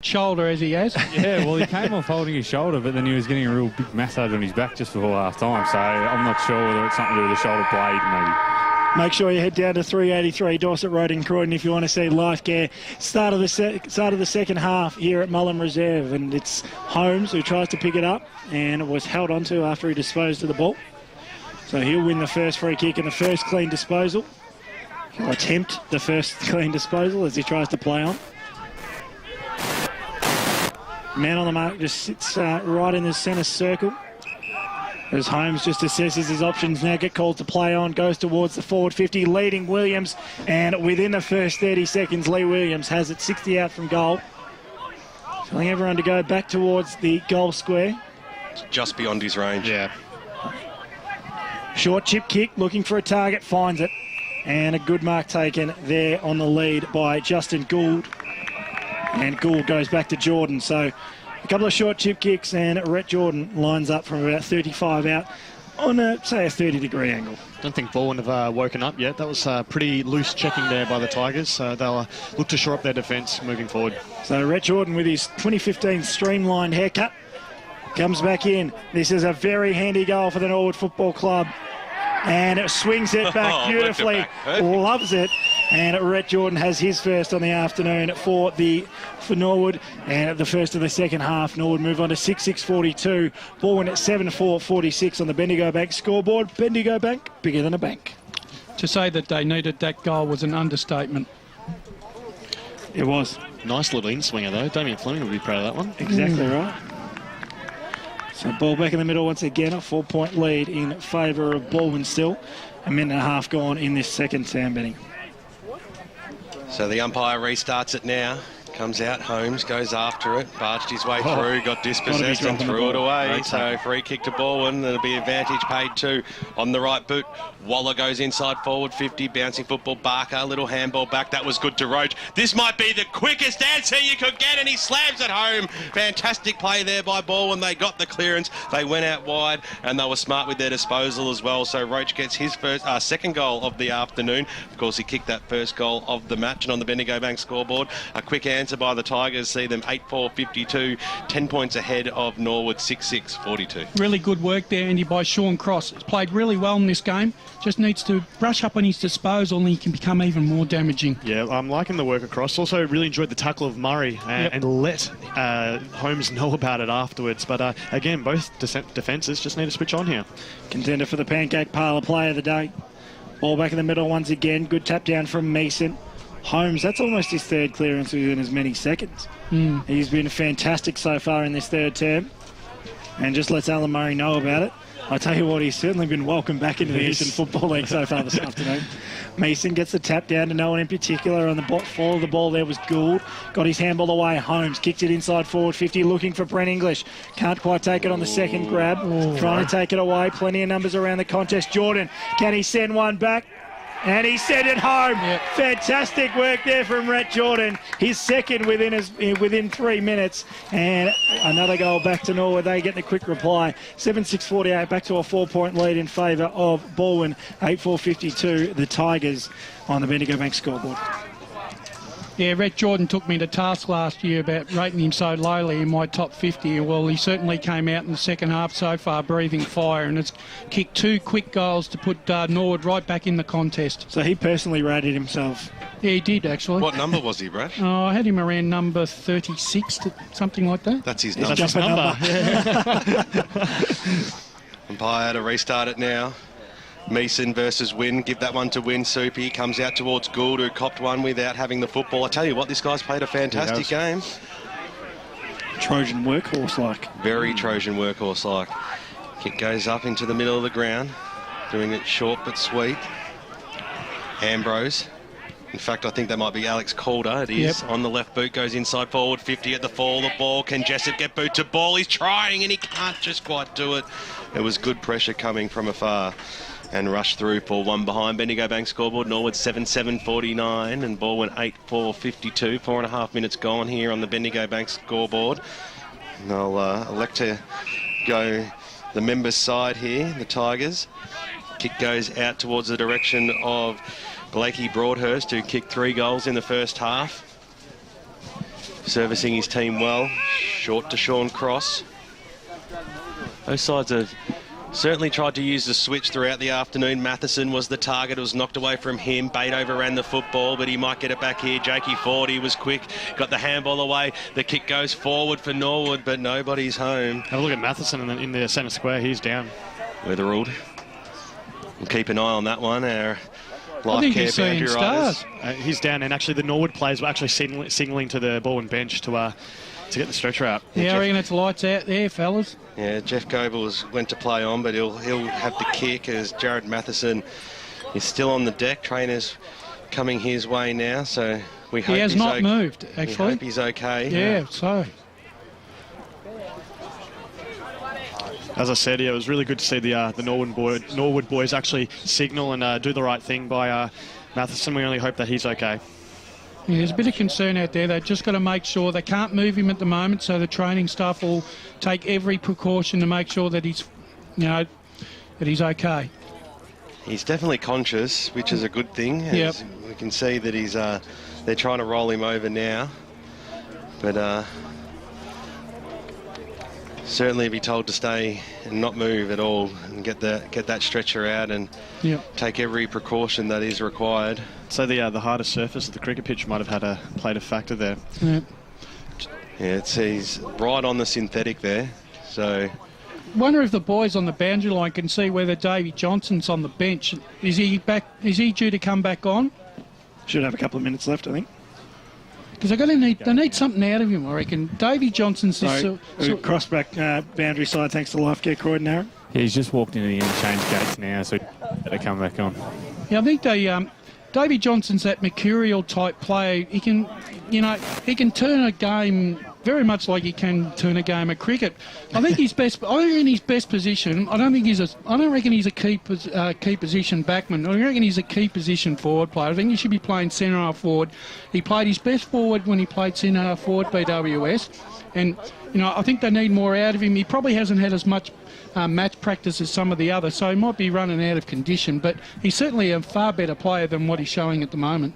shoulder as he has. Yeah, well, he came off holding his shoulder, but then he was getting a real big massage on his back just before half-time, so I'm not sure whether it's something to do with the shoulder blade, maybe. Make sure you head down to 383 Dorset Road in Croydon if you want to see live care. Start of the second half here at Mullen Reserve, and it's Holmes who tries to pick it up and was held onto after he disposed of the ball. So he'll win the first free kick and the first clean disposal. He'll attempt the first clean disposal as he tries to play on. Man on the mark just sits right in the centre circle. As Holmes just assesses his options now, get called to play on, goes towards the forward 50, leading Williams, and within the first 30 seconds, Lee Williams has it 60 out from goal. Telling everyone to go back towards the goal square. Just beyond his range. Yeah. Short chip kick, looking for a target, finds it. And a good mark taken there on the lead by Justin Gould. And Gould goes back to Jordan, so a couple of short chip kicks, and Rhett Jordan lines up from about 35 out on, say, a 30-degree angle. Don't think Balwyn have woken up yet. That was pretty loose checking there by the Tigers, so they'll look to shore up their defence moving forward. So Rhett Jordan with his 2015 streamlined haircut comes back in. This is a very handy goal for the Norwood Football Club. And it swings it back beautifully, loves it. And Rhett Jordan has his first on the afternoon for Norwood. And at the first of the second half, Norwood move on to 6-6-42. Balwyn at 7-4-46 on the Bendigo Bank scoreboard. Bendigo Bank, bigger than a bank. To say that they needed that goal was an understatement. It was. Nice little in-swinger, though. Damien Fleming will be proud of that one. Exactly right. So ball back in the middle once again, a 4-point lead in favour of Balwyn still. A minute and a half gone in this second, Sam Benning. So the umpire restarts it now. Comes out, Holmes goes after it, barged his way through, got dispossessed and threw it away. So free kick to Balwyn, there'll be advantage paid to on the right boot. Waller goes inside forward 50, bouncing football, Barker, little handball back, that was good to Roach. This might be the quickest answer you could get, and he slams it home. Fantastic play there by Balwyn, they got the clearance, they went out wide, and they were smart with their disposal as well. So Roach gets his second goal of the afternoon. Of course, he kicked that first goal of the match, and on the Bendigo Bank scoreboard, a quick answer by the Tigers, see them 8-4-52, 10 points ahead of Norwood, 6-6-42. Really good work there, Andy, by Sean Cross. He's played really well in this game. Just needs to brush up on his disposal and he can become even more damaging. Yeah, I'm liking the work across. Also really enjoyed the tackle of Murray and let Holmes know about it afterwards. But again, both defences just need to switch on here. Contender for the pancake parlour player of the day. Ball back in the middle once again. Good tap down from Mason. Holmes, that's almost his third clearance within as many seconds. He's been fantastic so far in this third term and just lets Alan Murray know about it. I tell you what, he's certainly been welcomed back into the Eastern Football League so far this afternoon. Mason gets the tap down to no one in particular. On the fall of the ball there was Gould. Got his handball away. Holmes kicked it inside forward 50, looking for Brent English. Can't quite take it on the second grab. Trying to take it away. Plenty of numbers around the contest. Jordan, can he send one back? And he sent it home. Yep. Fantastic work there from Rhett Jordan. His second within 3 minutes. And another goal back to Norwood. They get the quick reply. 7-6-48, back to a 4-point lead in favour of Balwyn. 8-4-52, the Tigers on the Bendigo Bank scoreboard. Yeah, Rhett Jordan took me to task last year about rating him so lowly in my top 50. Well, he certainly came out in the second half so far breathing fire and has kicked 2 quick goals to put Norwood right back in the contest. So he personally rated himself. Yeah, he did, actually. What number was he, Brad? I had him around number 36, something like that. That's his number. That's just a number. Umpire to restart it now. Meeson versus Wynn. Give that one to Wynn. Soupy comes out towards Gould, who copped one without having the football. I tell you what, this guy's played a fantastic game. Trojan workhorse-like. Very Trojan workhorse-like. Kick goes up into the middle of the ground, doing it short but sweet. Ambrose. In fact, I think that might be Alex Calder. It is. On the left boot, goes inside forward 50 at the fall of the ball. Can Jessup get boot to ball? He's trying and he can't just quite do it. There was good pressure coming from afar. And rush through for one behind. Bendigo Bank scoreboard, Norwood 7-7-49 and Balwyn 8-4-52. 4.5 minutes gone here on the Bendigo Bank scoreboard. And they'll elect to go the members' side here, the Tigers. Kick goes out towards the direction of Blakey Broadhurst, who kicked 3 goals in the first half. servicing his team well. Short to Sean Cross. Both sides have certainly tried to use the switch throughout the afternoon. Matheson was the target. It was knocked away from him. Bate overran the football, but he might get it back here. Jakey Ford, he was quick. Got the handball away. The kick goes forward for Norwood, but nobody's home. Have a look at Matheson in the centre square. He's down. Wetherald. We'll keep an eye on that one. Our I think life care he's seeing boundary stars. riders. He's down, and actually the Norwood players were actually signalling to the Balwyn bench to get the stretcher out. Yeah, I reckon it's lights out there, fellas. Yeah, Jeff Goebel went to play on, but he'll have the kick as Jared Matheson is still on the deck. Trainers coming his way now, so we hope He has not moved, We actually. hope he's okay. Yeah, so. As I said, yeah, it was really good to see the Norwood boys actually signal and do the right thing by Matheson. We only hope that he's okay. Yeah, there's a bit of concern out there. They've just got to make sure they can't move him at the moment, so the training staff will take every precaution to make sure that he's, that he's okay. He's definitely conscious, which is a good thing. Yep. As we can see that he's they're trying to roll him over now, but certainly be told to stay and not move at all and get that stretcher out and take every precaution that is required. So the harder surface of the cricket pitch might have played a factor there. Yeah. Yeah, he's right on the synthetic there. So Wonder if the boys on the boundary line can see whether Davey Johnson's on the bench. Is he back? Is he due to come back on? Should have a couple of minutes left, I think. Because they need something out of him, I reckon. Davey Johnson's cross back boundary side, thanks to Life Care Croydon, Aaron. Yeah, he's just walked into the interchange gates now, so they come back on. Yeah, I think Davey Johnson's that mercurial type player. He can, he can turn a game very much like he can turn a game of cricket. I think his best. I reckon his best position. I don't reckon he's a key position backman. I reckon he's a key position forward player. I think he should be playing centre half forward. He played his best forward when he played centre half forward BWS, and I think they need more out of him. He probably hasn't had as much match practice as some of the others, so he might be running out of condition. But he's certainly a far better player than what he's showing at the moment.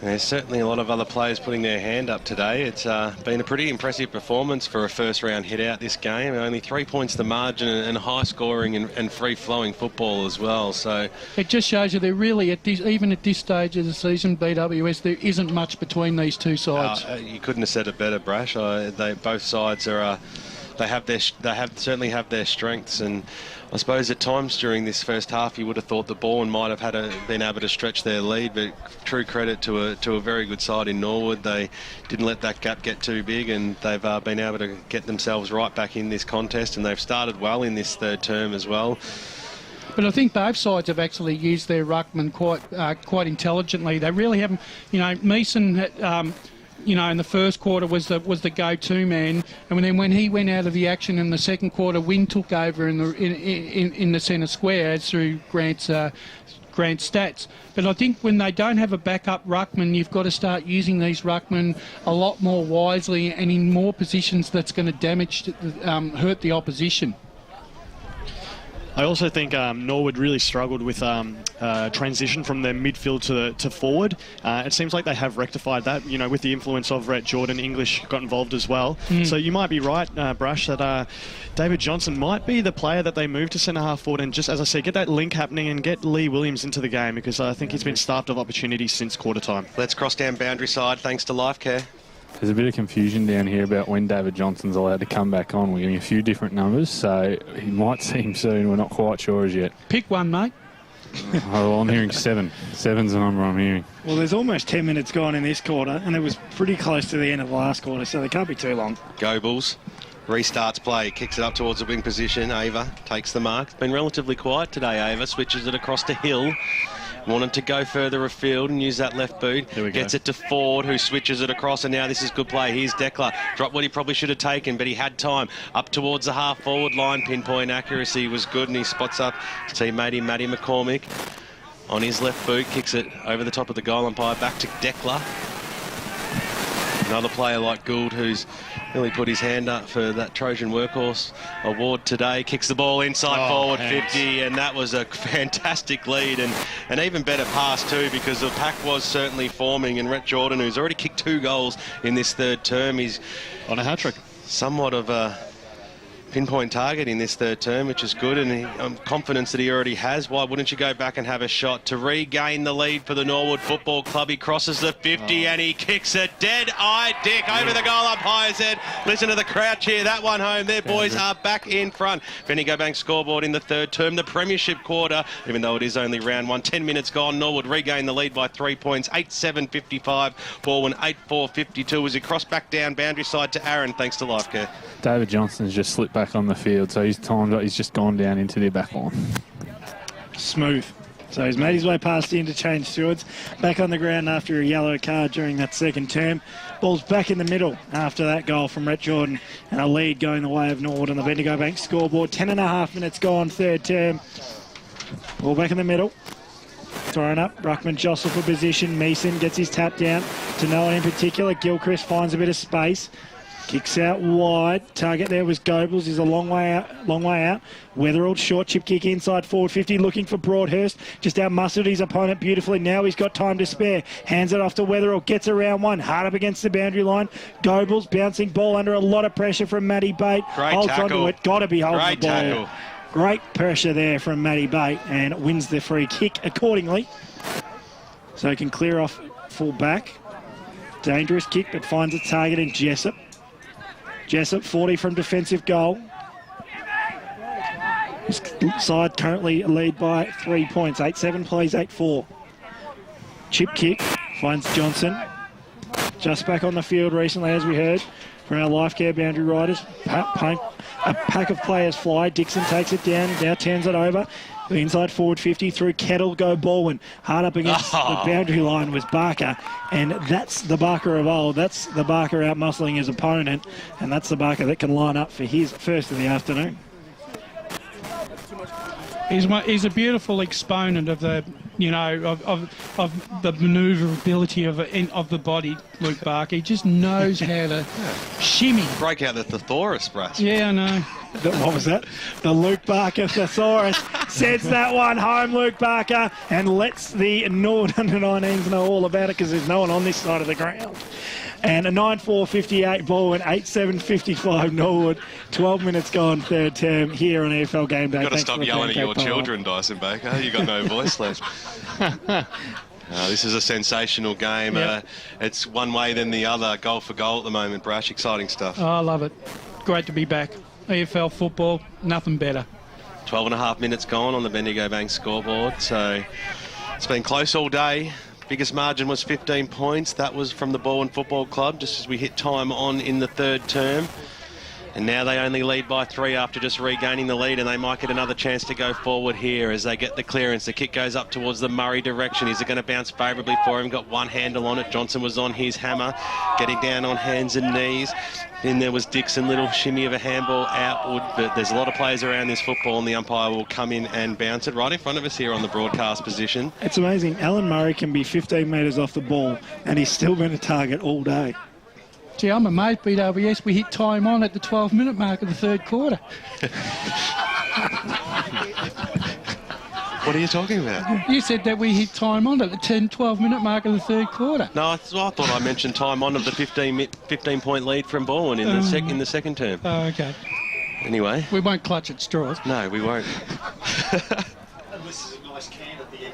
There's certainly a lot of other players putting their hand up today. It's been a pretty impressive performance for a first-round hit-out this game. Only 3 points the margin and high-scoring and free-flowing football as well. So it just shows you they're really, even at this stage of the season, BWS, there isn't much between these two sides. You couldn't have said it better, Brash. Both sides are... They certainly have their strengths, and I suppose at times during this first half you would have thought the Balwyn might have been able to stretch their lead, but true credit to a very good side in Norwood. They didn't let that gap get too big, and they've been able to get themselves right back in this contest, and they've started well in this third term as well. But I think both sides have actually used their ruckman quite intelligently. They really haven't. Meeson in the first quarter was the go-to man, and then when he went out of the action in the second quarter, Wing took over in the centre square through Grant's stats. But I think when they don't have a backup ruckman, you've got to start using these ruckmen a lot more wisely and in more positions that's going to hurt the opposition. I also think Norwood really struggled with transition from their midfield to forward. It seems like they have rectified that, with the influence of Rhett Jordan. English got involved as well. So you might be right, Brash, that David Johnson might be the player that they move to centre-half forward and just, as I said, get that link happening and get Lee Williams into the game, because I think he's been starved of opportunities since quarter time. Let's cross down boundary side, thanks to Life Care. There's a bit of confusion down here about when David Johnson's allowed to come back on. We're getting a few different numbers, so he might see him soon. We're not quite sure as yet. Pick one, mate. Well, I'm hearing 7. 7's the number I'm hearing. Well, there's almost 10 minutes gone in this quarter, and it was pretty close to the end of the last quarter, so they can't be too long. Goebbels restarts play, kicks it up towards the wing position. Ava takes the mark. It's been relatively quiet today, Ava. Switches it across to Hill. Wanted to go further afield and use that left boot. Gets it to Ford, who switches it across, and now this is good play. Here's Declan. Dropped what he probably should have taken, but he had time. Up towards the half-forward line. Pinpoint accuracy was good, and he spots up teammate Matty McCormick on his left boot. Kicks it over the top of the goal umpire. Back to Declan. Another player like Gould, who's really put his hand up for that Trojan Workhorse award today, kicks the ball inside forward 50, and that was a fantastic lead, and an even better pass too, because the pack was certainly forming, and Rhett Jordan, who's already kicked 2 goals in this third term, he's on a hat-trick. Somewhat of a pinpoint target in this third term, which is good, and I'm confident that he already has. Why wouldn't you go back and have a shot to regain the lead for the Norwood Football Club? He crosses the 50 and he kicks it dead-eye dick over the goal umpire's head. Listen to the crowd cheer that one home. Their boys are back in front. Bendigo Bank scoreboard in the third term, the premiership quarter, even though it is only round 1. 10 minutes gone. Norwood regain the lead by 3 points. 8-7-55. Balwyn 8-4-52 as he crossed back down boundary side to Aaron, thanks to Life Care. David Johnson's just slipped back on the field, so he's just gone down into their back line. Smooth. So he's made his way past the interchange stewards, back on the ground after a yellow card during that second term. Ball's back in the middle after that goal from Rhett Jordan, and a lead going the way of Norwood on the Bendigo Bank scoreboard. 10.5 minutes gone, third term. Ball back in the middle. Thrown up, Ruckman jostle for position. Meeson gets his tap down to no one in particular. Gilchrist finds a bit of space. Kicks out wide. Target there was Goebbels. He's a long way out. Weatherald, short chip kick inside forward 50, looking for Broadhurst. Just out-muscled his opponent beautifully. Now he's got time to spare. Hands it off to Weatherald. Gets around one. Hard up against the boundary line. Goebbels bouncing ball under a lot of pressure from Matty Bate. Holds onto it. Got to be holding the ball. Tackle. Great pressure there from Matty Bate, and wins the free kick accordingly. So he can clear off full back. Dangerous kick, but finds a target in Jessup. Jessup, 40 from defensive goal. His side currently lead by 3 points. 8-7 plays 8-4. Chip kick, finds Johnson. Just back on the field recently, as we heard from our Life Care boundary riders. A pack of players fly. Dixon takes it down, now turns it over. Inside forward 50 through Kettle, go Balwyn. Hard up against the boundary line was Barker, and that's the Barker of old. That's the Barker out-muscling his opponent, and that's the Barker that can line up for his first of the afternoon. He's a beautiful exponent of the, of the manoeuvrability of the body, Luke Barker. He just knows how to shimmy. Break out the thesaurus, Russ. Yeah, I know. What was that? The Luke Barker thesaurus sends that one home, Luke Barker, and lets the Norwood under-19s know all about it because there's no one on this side of the ground. And a 9-4-58 Balwyn, 8-7-55 Norwood. 12 minutes gone, third term here on AFL Game Day. You've got to stop yelling at your children, Dyson Baker. You've got no voice left. This is a sensational game. Yep. It's one way than the other. Goal for goal at the moment, Brash. Exciting stuff. Oh, I love it. Great to be back. AFL football, nothing better. 12.5 minutes gone on the Bendigo Bank scoreboard. So it's been close all day. Biggest margin was 15 points. That was from the Balwyn Football Club, just as we hit time on in the third term. And now they only lead by 3 after just regaining the lead, and they might get another chance to go forward here as they get the clearance. The kick goes up towards the Murray direction. Is it going to bounce favourably for him? Got one handle on it. Johnson was on his hammer, getting down on hands and knees. Then there was Dixon, little shimmy of a handball outward, but there's a lot of players around this football, and the umpire will come in and bounce it right in front of us here on the broadcast position. It's amazing. Alan Murray can be 15 metres off the ball, and he's still been a target all day. Gee, I'm amazed, BWS. We hit time on at the 12-minute mark of the third quarter. What are you talking about? You said that we hit time on at the 12-minute mark of the third quarter. No, I thought I mentioned time on of the 15-point lead from Balwyn in the second term. Oh, okay. Anyway. We won't clutch at straws. No, we won't.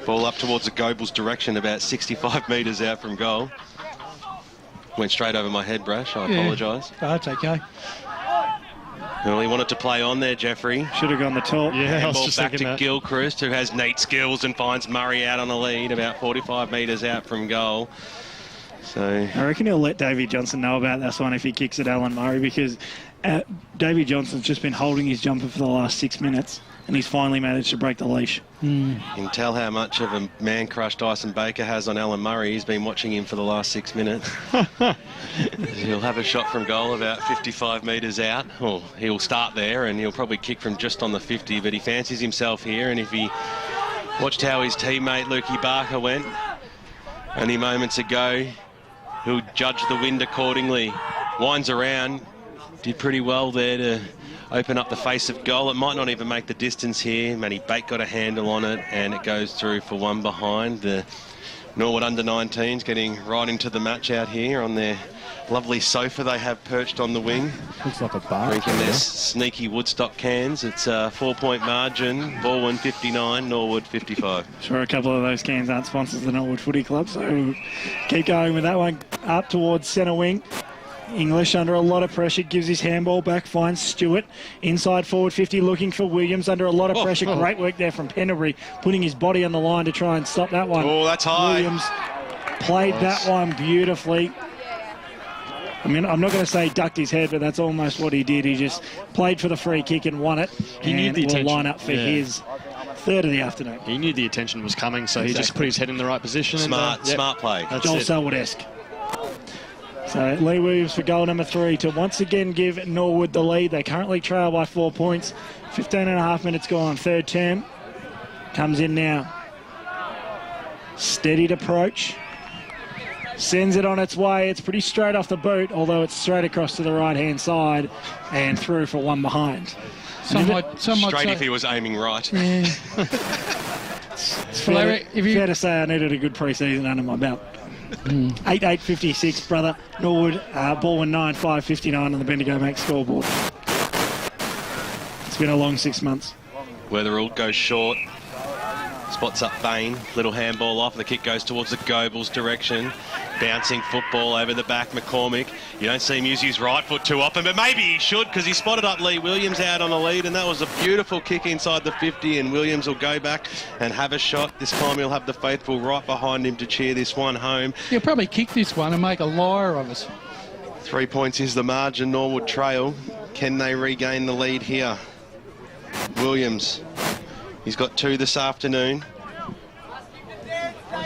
Ball up towards the Goebbels direction, about 65 metres out from goal. Went straight over my head, Brash. I apologise. Oh, that's okay. Well, he wanted to play on there, Jeffrey. Should have gone the top. Yeah, I was just back to that. Gilchrist, who has neat skills and finds Murray out on a lead, about 45 metres out from goal. So I reckon he'll let Davey Johnson know about this one if he kicks at Alan Murray, because Davey Johnson's just been holding his jumper for the last 6 minutes, and he's finally managed to break the leash. You can tell how much of a man crush Dyson Baker has on Alan Murray. He's been watching him for the last 6 minutes. He'll have a shot from goal about 55 metres out. Well, he'll start there and he'll probably kick from just on the 50, but he fancies himself here, and if he watched how his teammate Lukey Barker went only moments ago, He'll judge the wind accordingly. Winds around. Did pretty well there to open up the face of goal. It might not even make the distance here. Matty Bate got a handle on it, and it goes through for one behind. The Norwood under-19s getting right into the match out here on their lovely sofa they have perched on the wing. Looks like a bar. Drinking their sneaky Woodstock cans. It's a 4-point margin. Balwyn 59, Norwood 55. Sure, a couple of those cans aren't sponsors of the Norwood Footy Club, so we'll keep going with that one. Up towards centre wing. English under a lot of pressure, gives his handball back, finds Stewart. Inside forward 50, looking for Williams under a lot of pressure. Great work there from Pendlebury, putting his body on the line to try and stop that one. Oh, that's high. Williams played that one beautifully. I mean, I'm not going to say ducked his head, but that's almost what he did. He just played for the free kick and won it. He knew the attention. Will line up for his third of the afternoon. He knew the attention was coming, so he just put his head in the right position. Smart play. Joel Selwood-esque. So Lee Williams for goal number 3 to once again give Norwood the lead. They currently trail by 4 points. 15 and a half minutes gone, third term. Comes in now. Steadied approach. Sends it on its way. It's pretty straight off the boot, although it's straight across to the right-hand side and through for one behind. Somewhat Straight if he was aiming right. Yeah. It's fair to say I needed a good pre-season under my belt. 8-8-56, brother. Norwood, Balwyn 9-5-59 on the Bendigo Bank scoreboard. It's been a long 6 months. Weatherall goes short. Spots up Bain. Little handball off. The kick goes towards the Goebels direction. Bouncing football over the back. McCormick. You don't see him use his right foot too often, but maybe he should, because he spotted up Lee Williams out on the lead, and that was a beautiful kick inside the 50, and Williams will go back and have a shot. This time he'll have the faithful right behind him to cheer this one home. He'll probably kick this one and make a liar of us. 3 points is the margin. Norwood trail. Can they regain the lead here? Williams. He's got 2 this afternoon.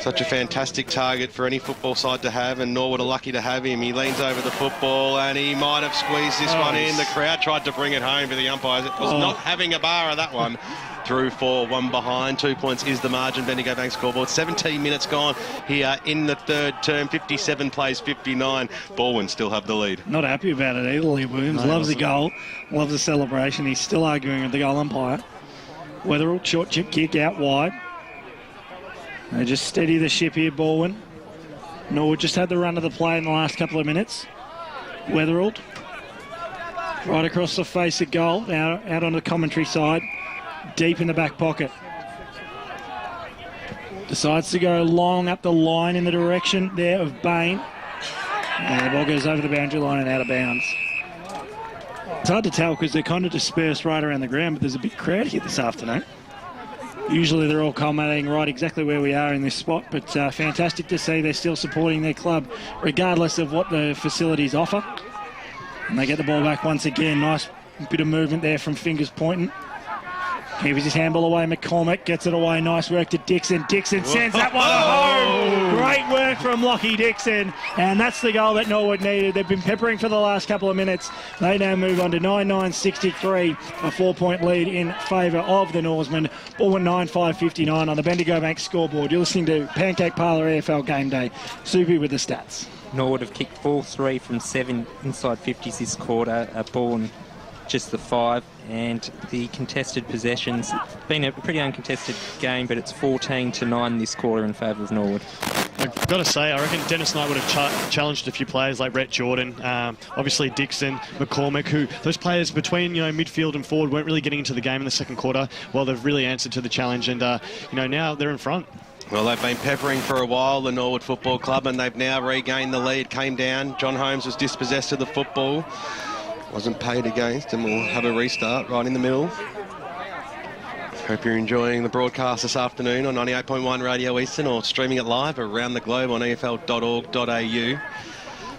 Such a fantastic target for any football side to have, and Norwood are lucky to have him. He leans over the football, and he might have squeezed this one in. The crowd tried to bring it home for the umpires. It was not having a bar of that one. Through for one behind. 2 points is the margin. Bendigo Bank scoreboard. 17 minutes gone here in the third term. 57 plays 59. Balwyn still have the lead. Not happy about it either, Lee Williams. Loves the goal, loves the celebration. He's still arguing with the goal umpire. Weatherall, short chip kick out wide. They just steady the ship here, Balwyn. Norwood just had the run of the play in the last couple of minutes. Weatherall, right across the face of goal, out on the commentary side, deep in the back pocket. Decides to go long up the line in the direction there of Bain. And the ball goes over the boundary line and out of bounds. It's hard to tell because they're kind of dispersed right around the ground, but there's a big crowd here this afternoon. Usually they're all culminating right exactly where we are in this spot, but fantastic to see they're still supporting their club regardless of what the facilities offer. And they get the ball back once again. Nice bit of movement there from Fingers pointing. Keeps his handball away. McCormick gets it away. Nice work to Dixon. Dixon sends that one home. Great work from Lockie Dixon. And that's the goal that Norwood needed. They've been peppering for the last couple of minutes. They now move on to 9-9-63. A 4-point lead in favour of the Norsemen. Balwyn 9-5-59 on the Bendigo Bank scoreboard. You're listening to Pancake Parlour AFL Game Day. Soupy with the stats. Norwood have kicked 4-3 from 7 inside 50s this quarter. Balwyn just the 5, and the contested possessions. Been a pretty uncontested game, but it's 14-9 this quarter in favour of Norwood. I've got to say, I reckon Dennis Knight would have challenged a few players like Rhett Jordan, obviously Dixon, McCormick, who those players between midfield and forward weren't really getting into the game in the second quarter. Well, they've really answered to the challenge, and now they're in front. Well, they've been peppering for a while, the Norwood Football Club, and they've now regained the lead. Came down. John Holmes was dispossessed of the football. Wasn't paid against, and we'll have a restart right in the middle. Hope you're enjoying the broadcast this afternoon on 98.1 Radio Eastern, or streaming it live around the globe on efl.org.au.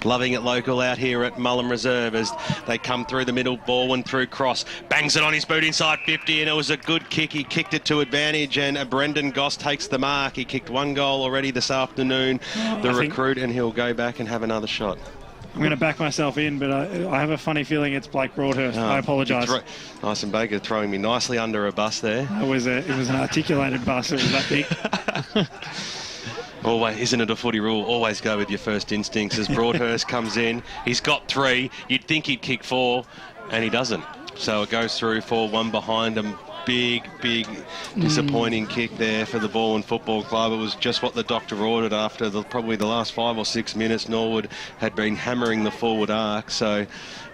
Loving it local out here at Mullen Reserve as they come through the middle. Balwyn through cross. Bangs it on his boot inside 50, and it was a good kick. He kicked it to advantage, and Brendan Goss takes the mark. He kicked 1 goal already this afternoon, the recruit, and he'll go back and have another shot. I'm going to back myself in, but I have a funny feeling it's Blake Broadhurst. I apologise. Nyson Baker throwing me nicely under a bus there. It was an articulated bus. It was that big. Always, isn't it a footy rule? Always go with your first instincts. As Broadhurst comes in, he's got 3. You'd think he'd kick 4, and he doesn't. So it goes through 4-1 behind him. Big disappointing kick there for the Balwyn Football Club. It was just what the doctor ordered after probably the last 5 or 6 minutes. Norwood had been hammering the forward arc. So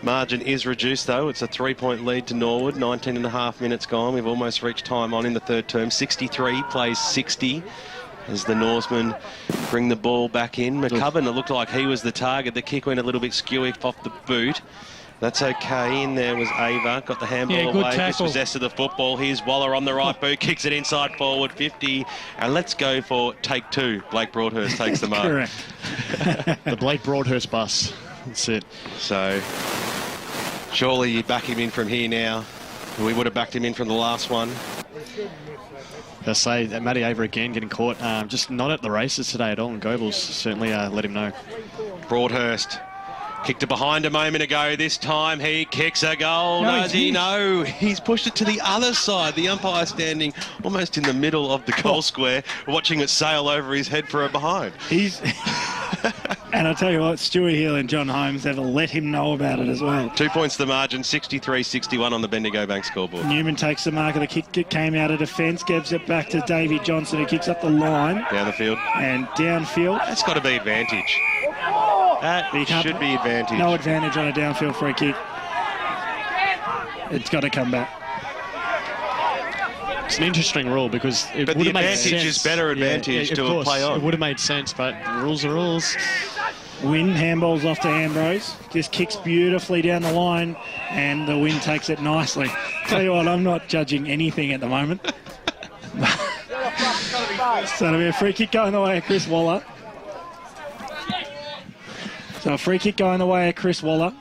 margin is reduced, though. It's a 3-point lead to Norwood. 19 and a half minutes gone. We've almost reached time on in the third term. 63 plays 60. As the Norsemen bring the ball back in. McCubbin, it looked like he was the target. The kick went a little bit skewy off the boot. That's okay. In there was Ava. Got the handball away. Dispossessed of the football. Here's Waller on the right boot. Kicks it inside forward. 50. And let's go for take 2. Blake Broadhurst takes the mark. Correct. The Blake Broadhurst bus. That's it. So surely you back him in from here now. We would have backed him in from the last one. I say that Matty Ava again getting caught. Just not at the races today at all. And Goebbels certainly let him know. Broadhurst. Kicked it behind a moment ago. This time he kicks a goal. Does he? No. He's pushed it to the other side. The umpire standing almost in the middle of the goal square, watching it sail over his head for a behind. And I'll tell you what, Stewie Hill and John Holmes have let him know about it as well. 2 points the margin, 63-61 on the Bendigo Bank scoreboard. Newman takes the mark of the kick. It came out of defence, gives it back to Davey Johnson, who kicks up the line. Down the field. And downfield. That's got to be advantage. That should be advantage. No advantage on a downfield free kick. It's got to come back. It's an interesting rule because it would have made sense. But the advantage is better advantage to a play on. It would have made sense, but rules are rules. Wynn handballs off to Ambrose. Just kicks beautifully down the line, and the Wynn takes it nicely. Tell you what, I'm not judging anything at the moment. So it'll be a free kick going the way of Chris Waller. So a free kick going the way of Chris Waller.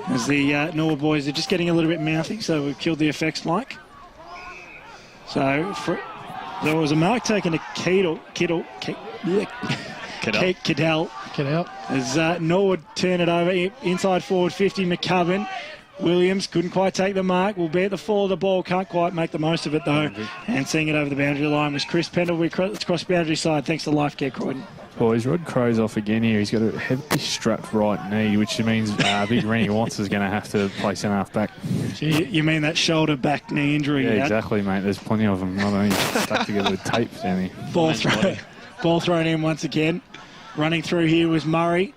As the Norwood boys are just getting a little bit mouthy, so we've killed the effects mic. So there was a mark taken to Cadell. As Norwood turn it over, inside forward 50, McCubbin. Williams couldn't quite take the mark, will be at the fall of the ball, can't quite make the most of it though. And seeing it over the boundary line was Chris Pendlebury. It's cross boundary side, thanks to Life Care Croydon. Boys, Rod Crow's off again here. He's got a heavily strapped right knee, which means Big Rennie Watts is going to have to play centre half back. You mean that shoulder back knee injury? Yeah, exactly, mate. There's plenty of them. Not only stuck together with tape down here. Ball thrown in once again. Running through here was Murray.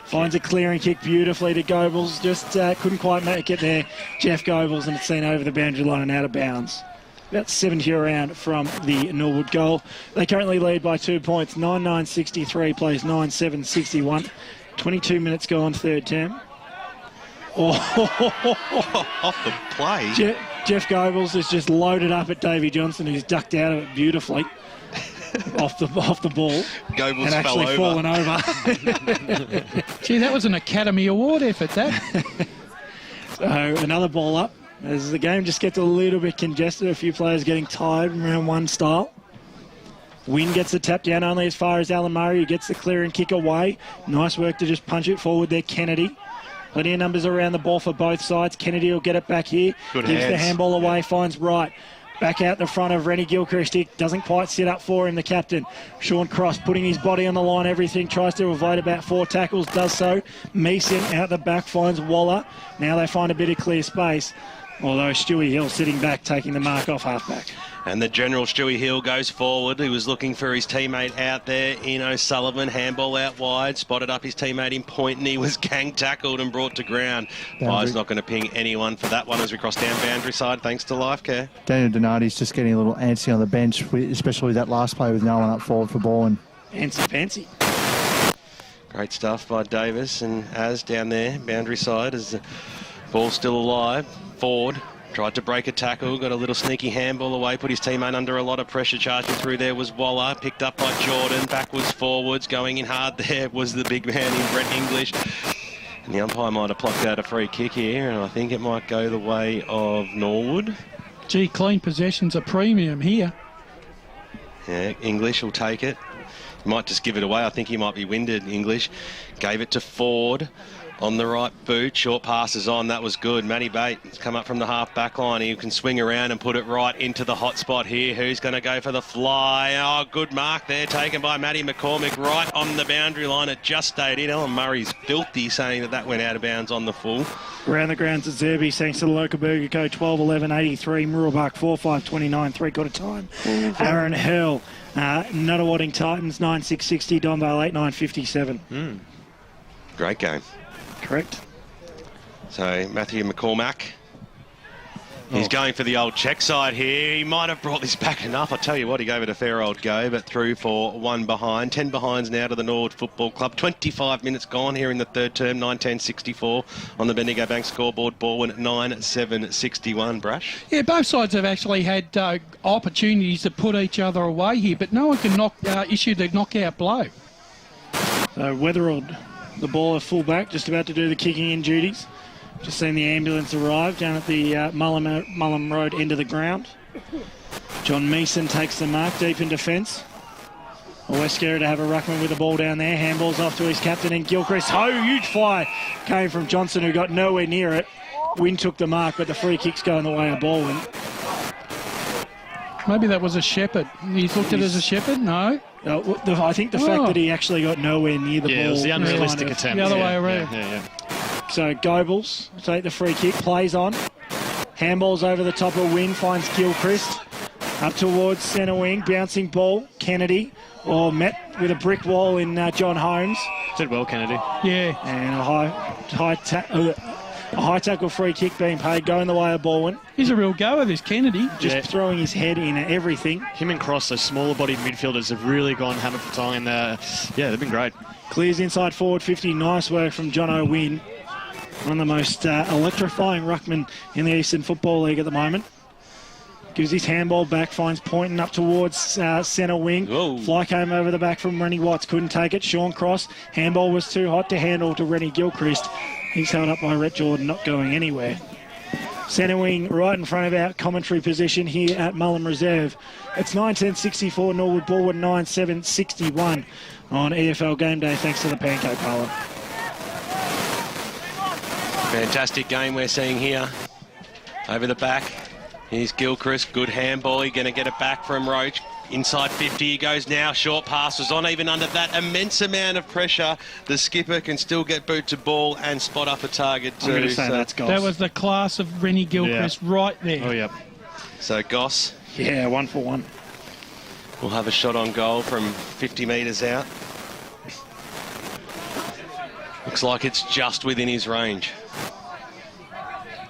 Finds a clearing kick beautifully to Goebbels. Just couldn't quite make it there. Jeff Goebbels, and it's seen over the boundary line and out of bounds. About 70 around from the Norwood goal. They currently lead by 2 points. 9-9-63 plays 9-7-61. 22 minutes gone, third term. Off the play. Jeff Goebbels has just loaded up at Davey Johnson, who's ducked out of it beautifully. off the ball. Goebbels and actually fallen over. Gee, that was an Academy Award effort, that. So another ball up. As the game just gets a little bit congested, a few players getting tired from round one style. Wynn gets the tap down only as far as Alan Murray, who gets the clear and kick away. Nice work to just punch it forward there, Kennedy. Plenty of numbers around the ball for both sides. Kennedy will get it back here. Good Gives hands. the handball away, finds Wright. Back out the front of Rennie Gilchrist. Doesn't quite sit up for him, the captain. Sean Cross putting his body on the line, everything. Tries to avoid about 4 tackles, does so. Meeson out the back finds Waller. Now they find a bit of clear space. Although Stewie Hill sitting back, taking the mark off halfback. And the general Stewie Hill goes forward. He was looking for his teammate out there in O'Sullivan. Handball out wide. Spotted up his teammate in point, and he was gang tackled and brought to ground. Five's not going to ping anyone for that one as we cross down boundary side, thanks to Life Care. Daniel Donati's just getting a little antsy on the bench, especially with that last play with no one up forward for Balwyn. Fancy. Great stuff by Davis and Az down there, boundary side, as the ball's still alive. Ford tried to break a tackle, got a little sneaky handball away, put his teammate under a lot of pressure. Charging through there was Waller, picked up by Jordan, backwards, forwards, going in hard there was the big man in Brent English. And the umpire might have plucked out a free kick here, and I think it might go the way of Norwood. Gee, clean possession's a premium here. Yeah, English will take it. Might just give it away. I think he might be winded, English. Gave it to Ford on the right boot. Short passes on. That was good. Matty Bates come up from the half-back line. He can swing around and put it right into the hot spot here. Who's going to go for the fly? Oh, good mark there taken by Matty McCormick right on the boundary line. It just stayed in. Alan Murray's filthy saying that went out of bounds on the full. Around the grounds at Zerby, thanks to the local burger code 12-11-83, Murrabak 4-5-29, three-quarter time. Aaron Hill, Nuttawading Titans 9-6-60, Donvale 8-9-57. Great game. Correct. So Matthew McCormack, he's going for the old check side here. He might have brought this back enough. I tell you what, he gave it a fair old go, but through for one behind. 10 behinds now to the Norwood Football Club. 25 minutes gone here in the third term. 9-10-64 on the Bendigo Bank scoreboard. Balwyn 9-7-61. Brash? Yeah, both sides have actually had opportunities to put each other away here, but no one can issue the knockout blow. So Weatherald, the ball at full back, just about to do the kicking in duties. Just seen the ambulance arrive down at the Mullum Road end of the ground. John Meeson takes the mark deep in defence. Westgary to have a ruckman with the ball down there. Handballs off to his captain and Gilchrist. Oh, huge fly came from Johnson, who got nowhere near it. Wynn took the mark, but the free kick's going the way of Balwyn. Maybe that was a shepherd. He's looked at it as a shepherd? No. I think the fact that he actually got nowhere near the ball. It was the unrealistic attempt. The other way around. So Goebbels take the free kick, plays on. Handballs over the top of Wynn, finds Gilchrist. Up towards centre wing, bouncing ball. Kennedy, met with a brick wall in John Holmes. Did well, Kennedy. Yeah. And a high tackle free kick being paid, going the way of Balwyn. He's a real goer, this Kennedy. Just throwing his head in everything. Him and Cross, those smaller bodied midfielders, have really gone hammer for time. They've been great. Clears inside forward 50. Nice work from John O'Wynn. One of the most electrifying ruckmen in the Eastern Football League at the moment. Gives his handball back, finds Poynton up towards centre wing. Whoa. Fly came over the back from Rennie Watts, couldn't take it. Sean Cross, handball was too hot to handle to Rennie Gilchrist. He's held up by Rhett Jordan, not going anywhere. Centre wing right in front of our commentary position here at Mullum Reserve. It's 9-10-64, Norwood Balwyn 9-7-61 on EFL Game Day, thanks to the Pancake Parlour. Fantastic game we're seeing here. Over the back. Here's Gilchrist. Good handball. He's going to get it back from Roach. Inside 50 he goes now. Short pass was on even under that immense amount of pressure. The skipper can still get boot to ball and spot up a target too. I'm going to say that's Goss. That was the class of Rennie Gilchrist right there. Oh, yep. So Goss. Yeah, 1 for 1. We'll have a shot on goal from 50 metres out. Looks like it's just within his range.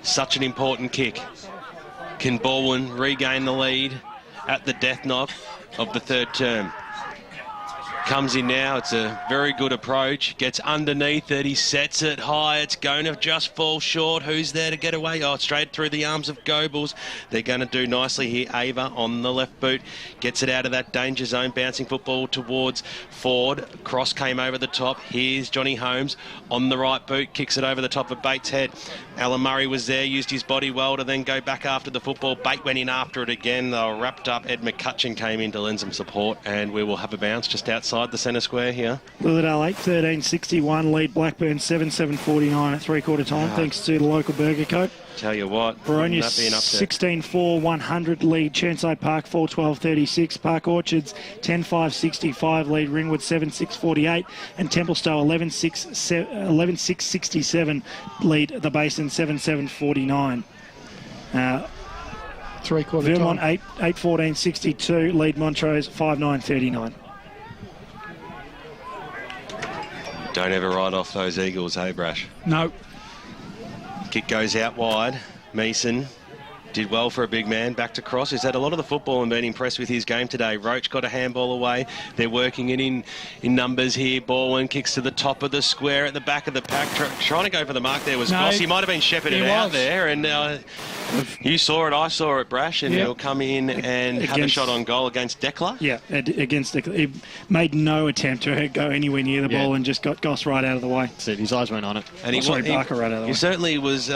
Such an important kick. Can Balwyn regain the lead at the death knock of the third term? Comes in now, it's a very good approach, gets underneath it, he sets it high, it's going to just fall short. Who's there to get away? Oh, straight through the arms of Goebbels. They're going to do nicely here. Ava on the left boot, gets it out of that danger zone, bouncing football towards Ford. Cross came over the top. Here's Johnny Holmes on the right boot, kicks it over the top of Bates' head. Alan Murray was there, used his body well to then go back after the football. Bate went in after it again. They were wrapped up. Ed McCutcheon came in to lend some support, and we will have a bounce just outside the centre square here. Lillardale 8-13-61, lead Blackburn 7-7-49 at three-quarter time, thanks to the local burger coat. Tell you what, Baronia 16-4-100 lead Chenside Park 4-12-36, Park Orchards 10-5-65 lead Ringwood 7-6-48, and Templestowe 11-6-67 lead the Basin 7-7-49. Three-quarter Vermont time. 8-14-62 lead Montrose 5-9-39. Don't ever write off those Eagles, hey, Brash? No. Kick goes out wide. Meeson did well for a big man. Back to Cross, who's had a lot of the football and been impressed with his game today. Roach got a handball away. They're working it in numbers here. Balwyn kicks to the top of the square at the back of the pack. Trying to go for the mark there was Goss. He might have been shepherded out there. And you saw it, I saw it, Brash. And he'll come in and have a shot on goal against Declan. Yeah, against Declan. He made no attempt to go anywhere near the ball and just got Goss right out of the way. That's it. His eyes went on it. And Barker right out of the way. He certainly was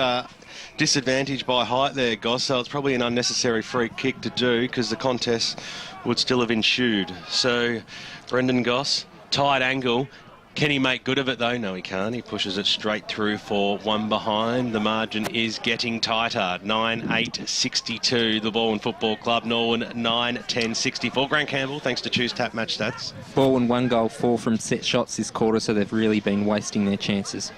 disadvantaged by height there, Goss, so it's probably an unnecessary free kick to do because the contest would still have ensued. So, Brendan Goss, tight angle. Can he make good of it, though? No, he can't. He pushes it straight through for one behind. The margin is getting tighter. 9-8-62, the Balwyn Football Club. Norwood 9-10-64. Grant Campbell, thanks to Choose Tap Match Stats. Balwyn 1 goal, 4 from set shots this quarter, so they've really been wasting their chances.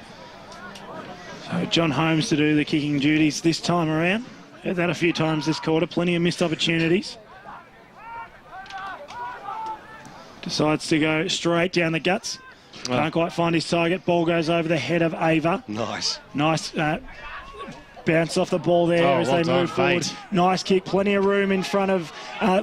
So John Holmes to do the kicking duties this time around. Heard that a few times this quarter. Plenty of missed opportunities. Decides to go straight down the guts. Can't quite find his target. Ball goes over the head of Ava. Nice. Nice bounce off the ball there as they move forward. Nice kick. Plenty of room in front of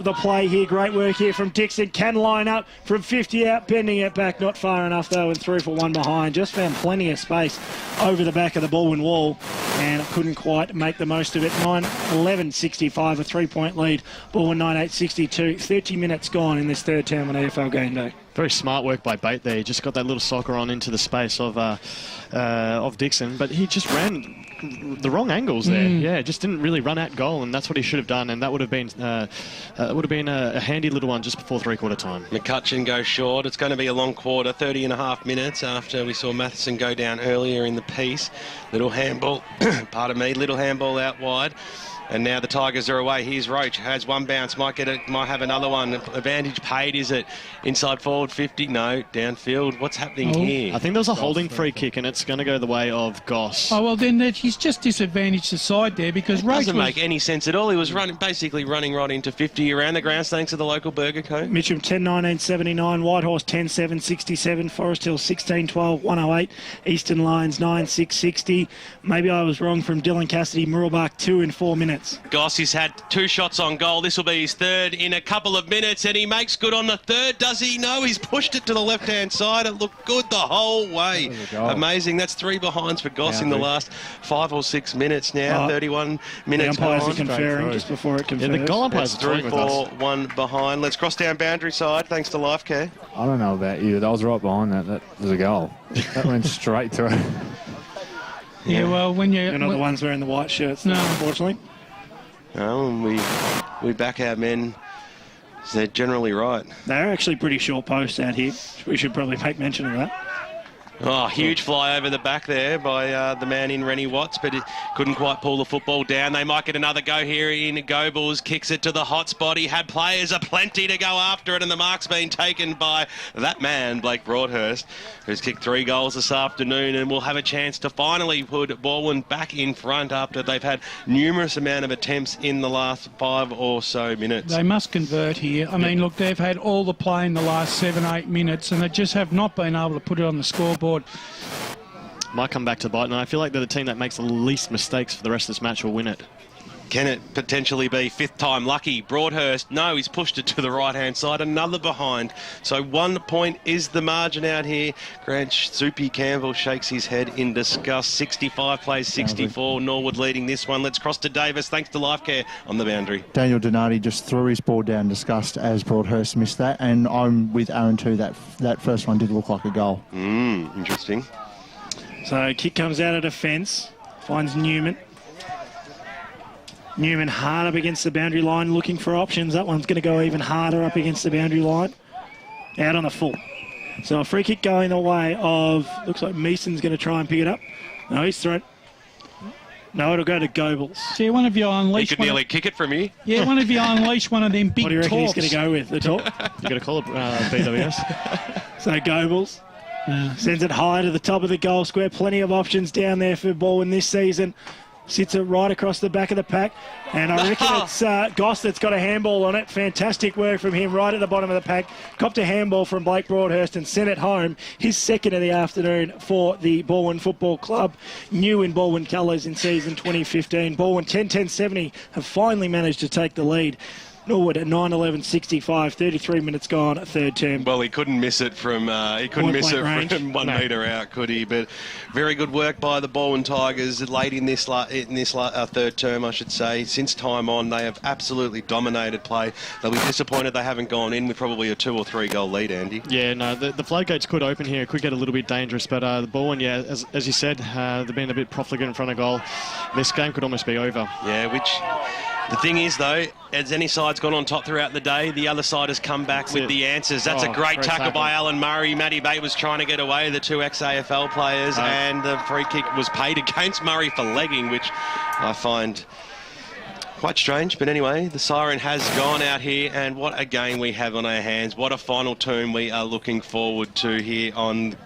the play here. Great work here from Dixon. Can line up from 50 out. Bending it back. Not far enough, though, and through for one behind. Just found plenty of space over the back of the Balwyn wall and couldn't quite make the most of it. 9-11-65, a 3-point lead. Balwyn 9-8-62. 30 minutes gone in this third term on AFL game day. Very smart work by Bate there. He just got that little soccer on into the space of Dixon, but he just ran the wrong angles there. Yeah, just didn't really run at goal, and that's what he should have done, and that would have been a handy little one just before three-quarter time. McCutcheon goes short. It's going to be a long quarter, 30 and a half minutes after we saw Matheson go down earlier in the piece. Little handball, pardon me, little handball out wide. And now the Tigers are away. Here's Roach. Has one bounce. Might have another one. Advantage paid, is it? Inside forward 50? No. Downfield. What's happening here? I think there was a holding free kick, and it's going to go the way of Goss. Oh, well, then he's just disadvantaged the side there because Roach doesn't make any sense at all. He was basically running right into 50 around the grounds thanks to the local burger code. Mitcham 10-19-79. Whitehorse 10-7-67. Forest Hill 16-12-108. Eastern Lions 9-6-60. Maybe I was wrong from Dylan Cassidy. Murrelbach 2 in 4 minutes. Goss has had 2 shots on goal. This will be his third in a couple of minutes, and he makes good on the third. Does he? No, he's pushed it to the left-hand side. It looked good the whole way. Amazing. That's 3 behinds for Goss in the last 5 or 6 minutes now. 31 minutes the umpires are conferring just before it confers. Yeah, the goal umpires are 3-4-1 behind. Let's cross down boundary side, thanks to Life Care. I don't know about you. That was right behind that. That was a goal. That went straight to it. Yeah, well, when you're not the ones wearing the white shirts, no, unfortunately. No, and we back our men. They're generally right. They're actually pretty short posts out here. We should probably make mention of that. Oh, huge fly over the back there by the man in Rennie Watts, but it couldn't quite pull the football down. They might get another go here in Goebbels, kicks it to the hot spot. He had players aplenty to go after it, and the mark's been taken by that man, Blake Broadhurst, who's kicked 3 goals this afternoon and will have a chance to finally put Balwyn back in front after they've had numerous amount of attempts in the last 5 or so minutes. They must convert here. I mean, look, they've had all the play in the last 7-8 minutes, and they just have not been able to put it on the scoreboard. Might come back to bite, and I feel like they're the team that makes the least mistakes for the rest of this match will win it. Can it potentially be 5th time lucky? Broadhurst, no, he's pushed it to the right-hand side. Another behind. So 1 point is the margin out here. Grant Soupy Campbell shakes his head in disgust. 65 plays 64. Norwood leading this one. Let's cross to Davis. Thanks to Life Care on the boundary. Daniel Donati just threw his ball down in disgust as Broadhurst missed that. And I'm with Aaron too. That first one did look like a goal. Interesting. So kick comes out of defence. Finds Newman. Newman hard up against the boundary line, looking for options. That one's going to go even harder up against the boundary line. Out on the full. So a free kick going the way of, looks like Meeson's going to try and pick it up. No, he's thrown. No, it'll go to Goebbels. See, one of you unleash. He could nearly kick it from here. Yeah, one of you unleash one of them big. What do you reckon he's going to go with? The talk? You got to call it BWS. So Goebbels sends it high to the top of the goal square. Plenty of options down there for Balwyn this season. Sits it right across the back of the pack. And I reckon it's Goss that's got a handball on it. Fantastic work from him right at the bottom of the pack. Copped a handball from Blake Broadhurst and sent it home. His second of the afternoon for the Balwyn Football Club. New in Balwyn colours in season 2015. Balwyn 10-10-70 have finally managed to take the lead. Norwood at 9:11.65, 33 minutes gone, third term. Well, he couldn't miss it from 1 metre out, could he? But very good work by the Balwyn Tigers late in this third term, I should say. Since time on, they have absolutely dominated play. They'll be disappointed they haven't gone in with probably a 2 or 3 goal lead, Andy. Yeah, no, the floodgates could open here. It could get a little bit dangerous, but the Balwyn, yeah, as you said, they've been a bit profligate in front of goal. This game could almost be over. Yeah, which... The thing is, though, as any side's gone on top throughout the day, the other side has come back with the answers. That's a great tackle by Alan Murray. Matty Bate was trying to get away, the 2 ex-AFL players, and the free kick was paid against Murray for legging, which I find quite strange. But anyway, the siren has gone out here, and what a game we have on our hands. What a final tune we are looking forward to here on